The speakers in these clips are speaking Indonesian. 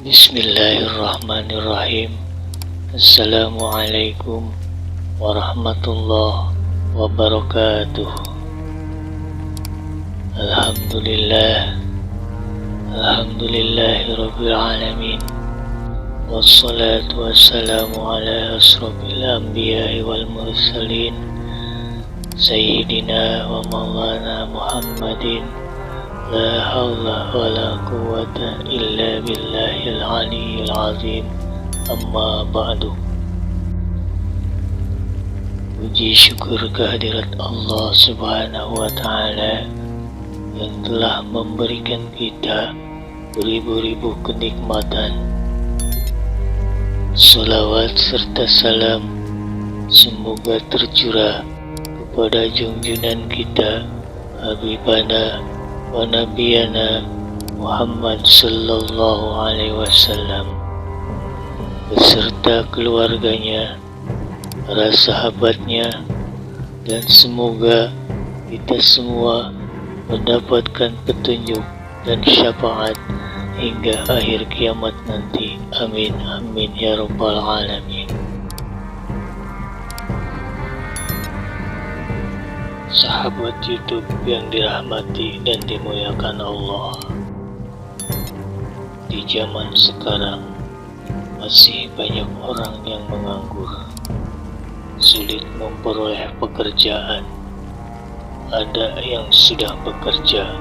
Bismillahirrahmanirrahim. Assalamualaikum warahmatullahi wabarakatuh. Alhamdulillahirabbil alamin. Wassalatu wassalamu ala asrofil anbiya'i wal mursalin Sayyidina wa maulana Muhammadin. La hawla wa la quwwata illa billahil aliyyil azim. Amma ba'du. Puji syukur kehadirat Allah subhanahu wa ta'ala yang telah memberikan kita beribu-ribu kenikmatan. Salawat serta salam semoga tercurah kepada junjungan kita, Habibana wa Nabiyana Muhammad sallallahu alaihi wasallam beserta keluarganya, para sahabatnya, dan semoga kita semua mendapatkan petunjuk dan syafaat hingga akhir kiamat nanti. Amin amin ya rabbal alamin. Sahabat YouTube yang dirahmati dan dimuliakan Allah, di zaman sekarang masih banyak orang yang menganggur, sulit memperoleh pekerjaan. Ada yang sudah bekerja,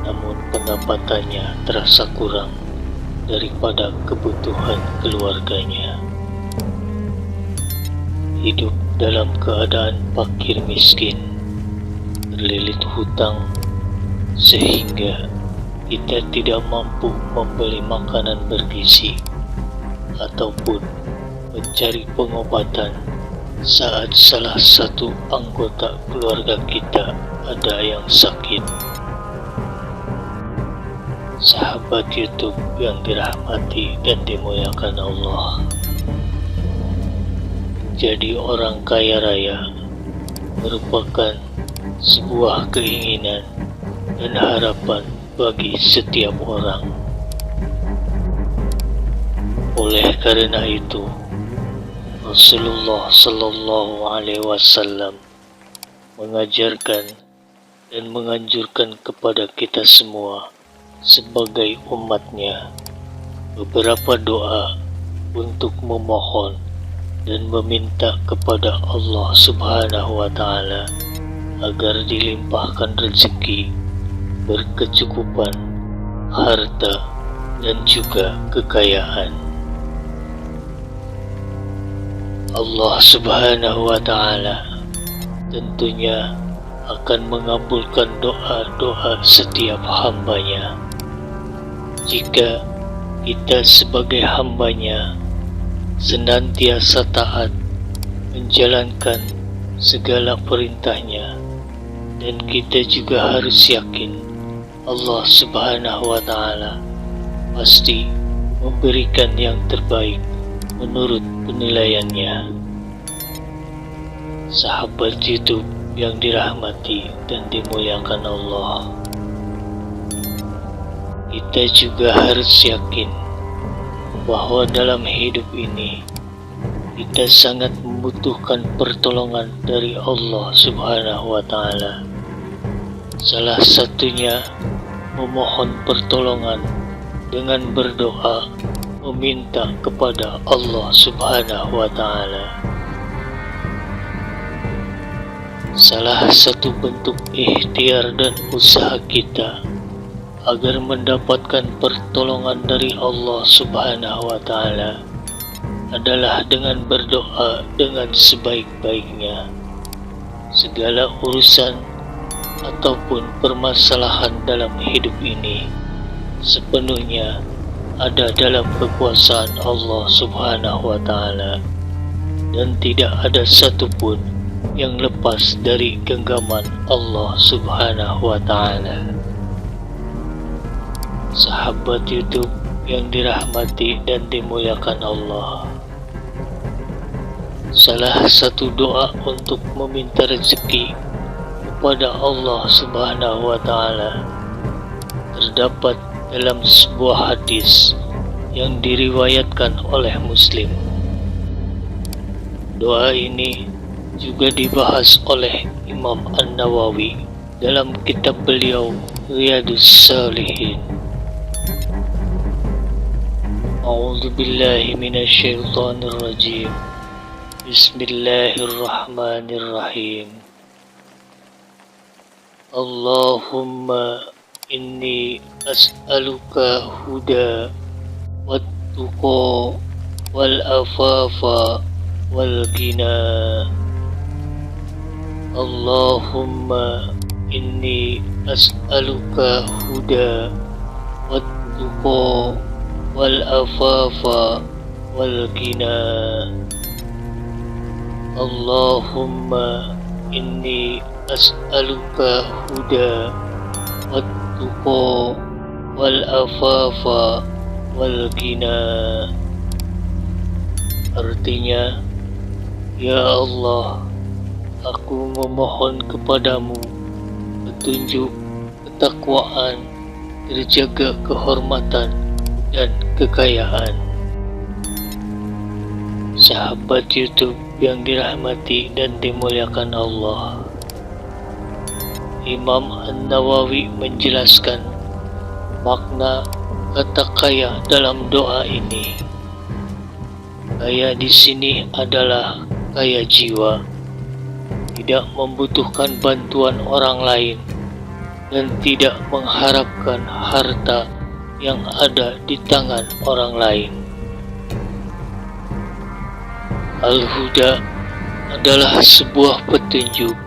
namun pendapatannya terasa kurang daripada kebutuhan keluarganya. Hidup dalam keadaan fakir miskin, terlilit hutang, sehingga kita tidak mampu membeli makanan bergizi ataupun mencari pengobatan saat salah satu anggota keluarga kita ada yang sakit. Sahabat YouTube yang dirahmati dan dimuliakan Allah, menjadi orang kaya raya merupakan sebuah keinginan dan harapan bagi setiap orang. Oleh karena itu, Rasulullah sallallahu alaihi wasallam mengajarkan dan menganjurkan kepada kita semua sebagai umatnya beberapa doa untuk memohon dan meminta kepada Allah subhanahu wa ta'ala agar dilimpahkan rezeki, berkecukupan, harta, dan juga kekayaan. Allah subhanahu wa ta'ala tentunya akan mengabulkan doa-doa setiap hambanya jika kita sebagai hambanya senantiasa taat menjalankan segala perintahnya. Dan kita juga harus yakin Allah subhanahu wa ta'ala pasti memberikan yang terbaik menurut penilaiannya. Sahabat YouTube yang dirahmati dan dimuliakan Allah, kita juga harus yakin bahwa dalam hidup ini kita sangat membutuhkan pertolongan dari Allah subhanahu wa ta'ala. Salah satunya memohon pertolongan dengan berdoa, meminta kepada Allah subhanahu wa ta'ala. Salah satu bentuk ikhtiar dan usaha kita agar mendapatkan pertolongan dari Allah subhanahu wa ta'ala adalah dengan berdoa dengan sebaik-baiknya. Segala urusan ataupun permasalahan dalam hidup ini sepenuhnya ada dalam kekuasaan Allah subhanahu wa ta'ala, dan tidak ada satupun yang lepas dari genggaman Allah subhanahu wa ta'ala. Sahabat YouTube yang dirahmati dan dimuliakan Allah, salah satu doa untuk meminta rezeki kepada Allah subhanahu wa ta'ala terdapat dalam sebuah hadis yang diriwayatkan oleh Muslim. Doa ini juga dibahas oleh Imam An-Nawawi dalam kitab beliau Riyadhus Shalihin. A'udzu billahi minasyaitonir rajim. Bismillahirrahmanirrahim. Allahumma inni as'aluka huda wat-tuqa wal-afafa wal-ghina. Allahumma inni as'aluka huda wat-tuqa wal-afafa wal-ghina. Allahumma inni as'aluka huda wat-tuqa wal-afafa wal-ghina. Artinya, ya Allah, aku memohon kepadamu petunjuk, ketakwaan, terjaga kehormatan dan kekayaan. Sahabat YouTube yang dirahmati dan dimuliakan Allah, Imam An-Nawawi menjelaskan makna kata kaya dalam doa ini. Kaya di sini adalah kaya jiwa, tidak membutuhkan bantuan orang lain dan tidak mengharapkan harta yang ada di tangan orang lain. Al-Huda adalah sebuah petunjuk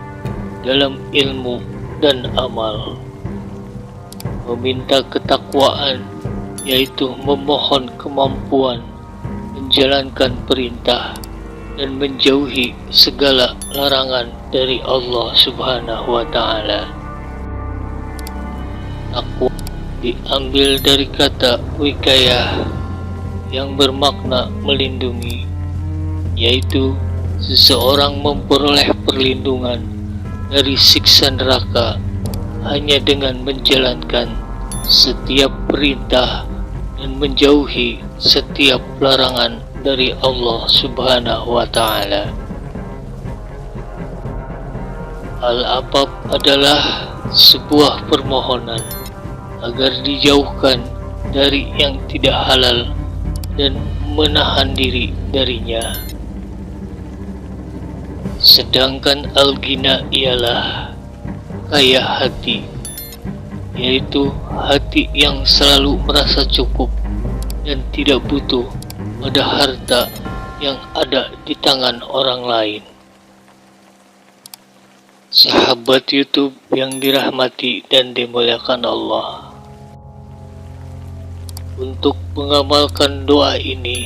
dalam ilmu dan amal. Meminta ketakwaan, yaitu memohon kemampuan menjalankan perintah dan menjauhi segala larangan dari Allah Subhanahu wa Ta'ala. Takwa diambil dari kata wikayah yang bermakna melindungi, yaitu seseorang memperoleh perlindungan dari siksa neraka hanya dengan menjalankan setiap perintah dan menjauhi setiap larangan dari Allah Subhanahu wa Ta'ala. Al-Abab adalah sebuah permohonan agar dijauhkan dari yang tidak halal dan menahan diri darinya. Sedangkan Al-Ghina ialah kaya hati, yaitu hati yang selalu merasa cukup dan tidak butuh pada harta yang ada di tangan orang lain. Sahabat YouTube yang dirahmati dan dimuliakan Allah, untuk mengamalkan doa ini,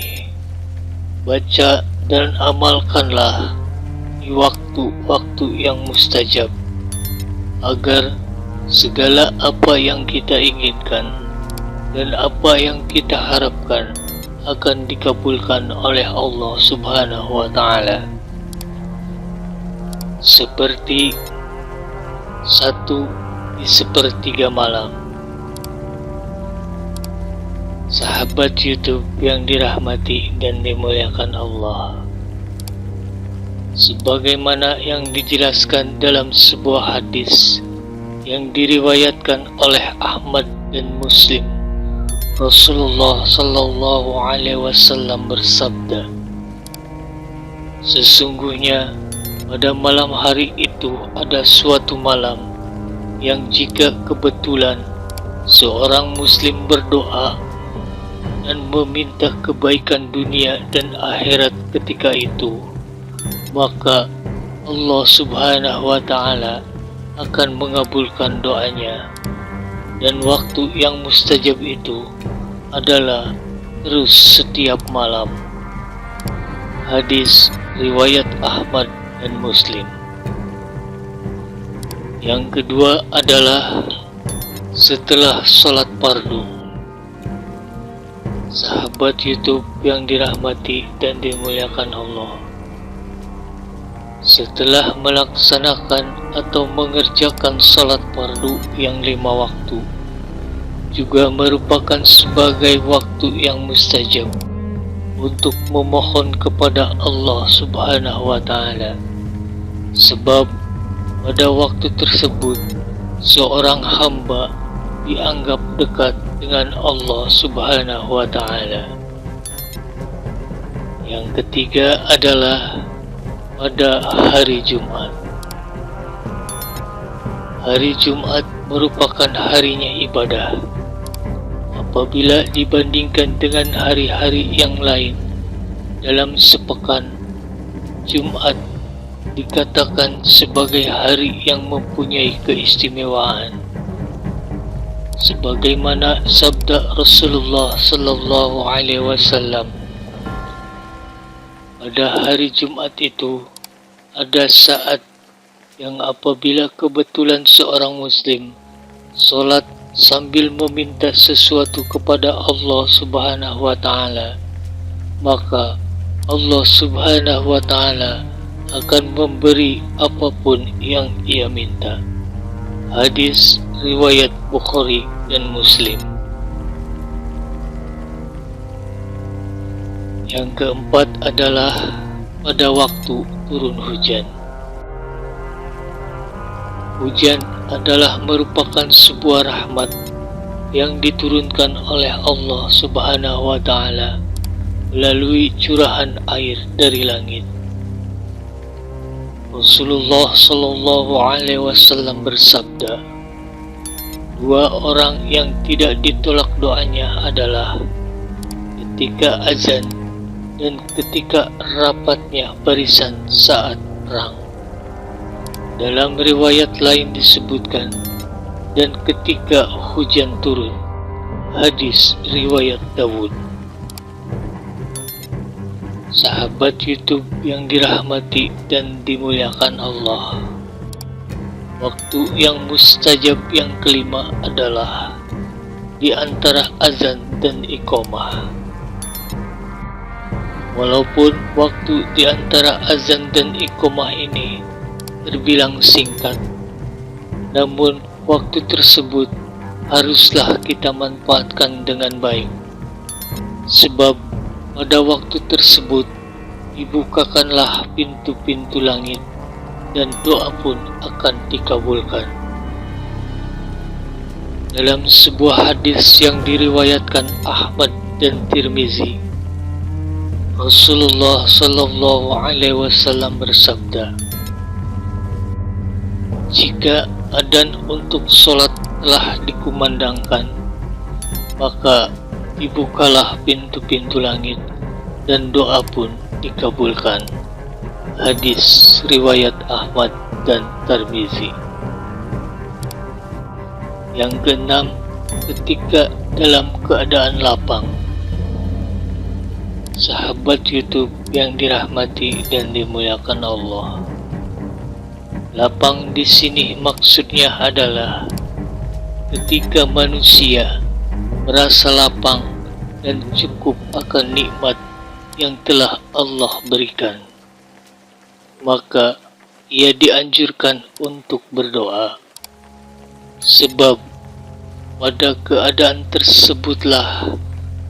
baca dan amalkanlah di waktu-waktu yang mustajab, agar segala apa yang kita inginkan dan apa yang kita harapkan akan dikabulkan oleh Allah Subhanahu wa Ta'ala. Seperti 1/3 malam. Sahabat YouTube yang dirahmati dan dimuliakan Allah, sebagaimana yang dijelaskan dalam sebuah hadis yang diriwayatkan oleh Ahmad dan Muslim, Rasulullah Sallallahu Alaihi Wasallam bersabda, sesungguhnya pada malam hari itu ada suatu malam yang jika kebetulan seorang muslim berdoa dan meminta kebaikan dunia dan akhirat ketika itu, maka Allah Subhanahu wa Ta'ala akan mengabulkan doanya, dan waktu yang mustajab itu adalah terus setiap malam. Hadis riwayat Ahmad dan Muslim. Yang kedua adalah setelah sholat fardu. Sahabat YouTube yang dirahmati dan dimuliakan Allah, setelah melaksanakan atau mengerjakan sholat fardu yang 5 waktu, juga merupakan sebagai waktu yang mustajab untuk memohon kepada Allah Subhanahu wa Ta'ala, sebab pada waktu tersebut seorang hamba dianggap dekat dengan Allah Subhanahu wa Ta'ala. Yang ketiga adalah pada hari Jumat. Hari Jumat merupakan harinya ibadah. Apabila dibandingkan dengan hari-hari yang lain dalam sepekan, Jumat dikatakan sebagai hari yang mempunyai keistimewaan. Sebagaimana sabda Rasulullah sallallahu alaihi wasallam, pada hari Jumat itu ada saat yang apabila kebetulan seorang muslim solat sambil meminta sesuatu kepada Allah Subhanahu wa Ta'ala, maka Allah Subhanahu wa Ta'ala akan memberi apapun yang ia minta. Hadis riwayat Bukhari dan Muslim. Yang keempat adalah pada waktu turun hujan. Hujan adalah merupakan sebuah rahmat yang diturunkan oleh Allah Subhanahu wa Ta'ala melalui curahan air dari langit. Rasulullah sallallahu alaihi wasallam bersabda, dua orang yang tidak ditolak doanya adalah ketika azan dan ketika rapatnya barisan saat perang. Dalam riwayat lain disebutkan, dan ketika hujan turun. Hadis riwayat Dawud. Sahabat YouTube yang dirahmati dan dimuliakan Allah, waktu yang mustajab yang kelima adalah di antara azan dan iqamah. Walaupun waktu di antara azan dan iqamah ini terbilang singkat, namun waktu tersebut haruslah kita manfaatkan dengan baik, sebab pada waktu tersebut dibukakanlah pintu-pintu langit dan doa pun akan dikabulkan. Dalam sebuah hadis yang diriwayatkan Ahmad dan Tirmizi, Rasulullah sallallahu alaihi wasallam bersabda, jika adzan untuk sholat telah dikumandangkan, maka dibukalah pintu-pintu langit dan doa pun dikabulkan. Hadis riwayat Ahmad dan Tirmizi. Yang keenam, ketika dalam keadaan lapang. Sahabat YouTube yang dirahmati dan dimuliakan Allah, lapang di sini maksudnya adalah ketika manusia merasa lapang dan cukup akan nikmat yang telah Allah berikan, maka ia dianjurkan untuk berdoa, sebab pada keadaan tersebutlah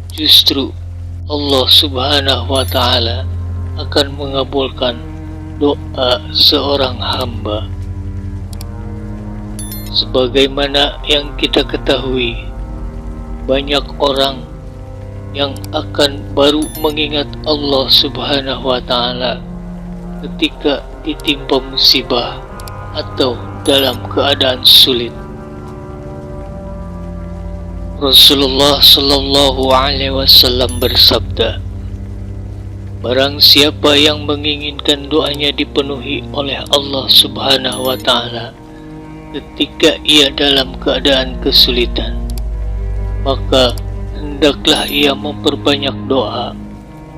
justru Allah Subhanahu wa Ta'ala akan mengabulkan doa seorang hamba. Sebagaimana yang kita ketahui, banyak orang yang akan baru mengingat Allah Subhanahu wa Ta'ala ketika ditimpa musibah atau dalam keadaan sulit. Rasulullah sallallahu alaihi wasallam bersabda, barang siapa yang menginginkan doanya dipenuhi oleh Allah Subhanahu wa Ta'ala ketika ia dalam keadaan kesulitan, maka hendaklah ia memperbanyak doa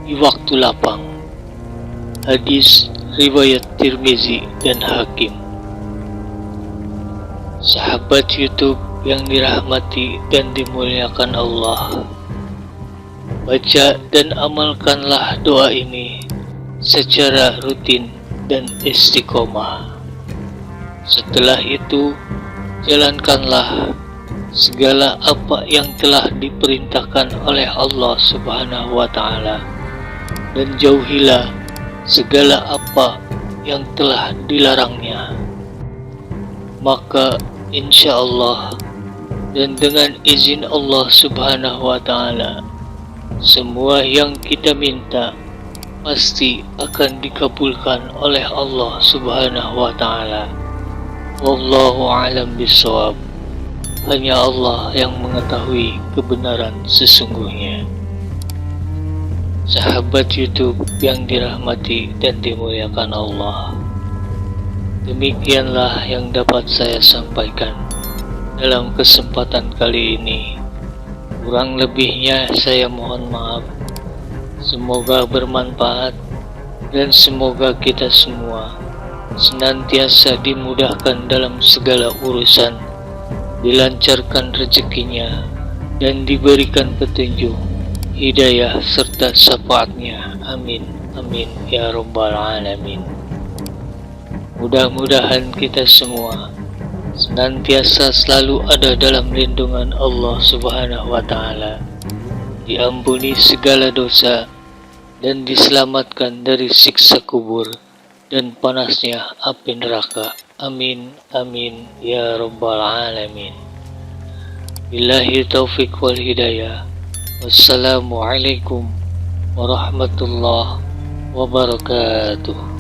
di waktu lapang. Hadis riwayat Tirmizi dan Hakim. Sahabat YouTube yang dirahmati dan dimuliakan Allah, baca dan amalkanlah doa ini secara rutin dan istiqomah. Setelah itu, jalankanlah segala apa yang telah diperintahkan oleh Allah Subhanahu wa Ta'ala, dan jauhilah segala apa yang telah dilarangnya. Maka insya Allah dan dengan izin Allah Subhanahu wa Ta'ala, semua yang kita minta pasti akan dikabulkan oleh Allah Subhanahu wa Ta'ala. Wallahu a'lam bishawab. Hanya Allah yang mengetahui kebenaran sesungguhnya. Sahabat YouTube yang dirahmati dan dimuliakan Allah, demikianlah yang dapat saya sampaikan dalam kesempatan kali ini. Kurang lebihnya saya mohon maaf. Semoga bermanfaat dan semoga kita semua senantiasa dimudahkan dalam segala urusan, dilancarkan rezekinya, dan diberikan petunjuk, hidayah serta syafaatnya. Amin, amin, ya rabbal alamin. Mudah-mudahan kita semua senantiasa selalu ada dalam lindungan Allah Subhanahu wa Ta'ala, diampuni segala dosa, dan diselamatkan dari siksa kubur dan panasnya api neraka. Amin, amin, ya rabbal alamin. Billahi taufiq wal hidayah. Wassalamualaikum warahmatullahi wabarakatuh.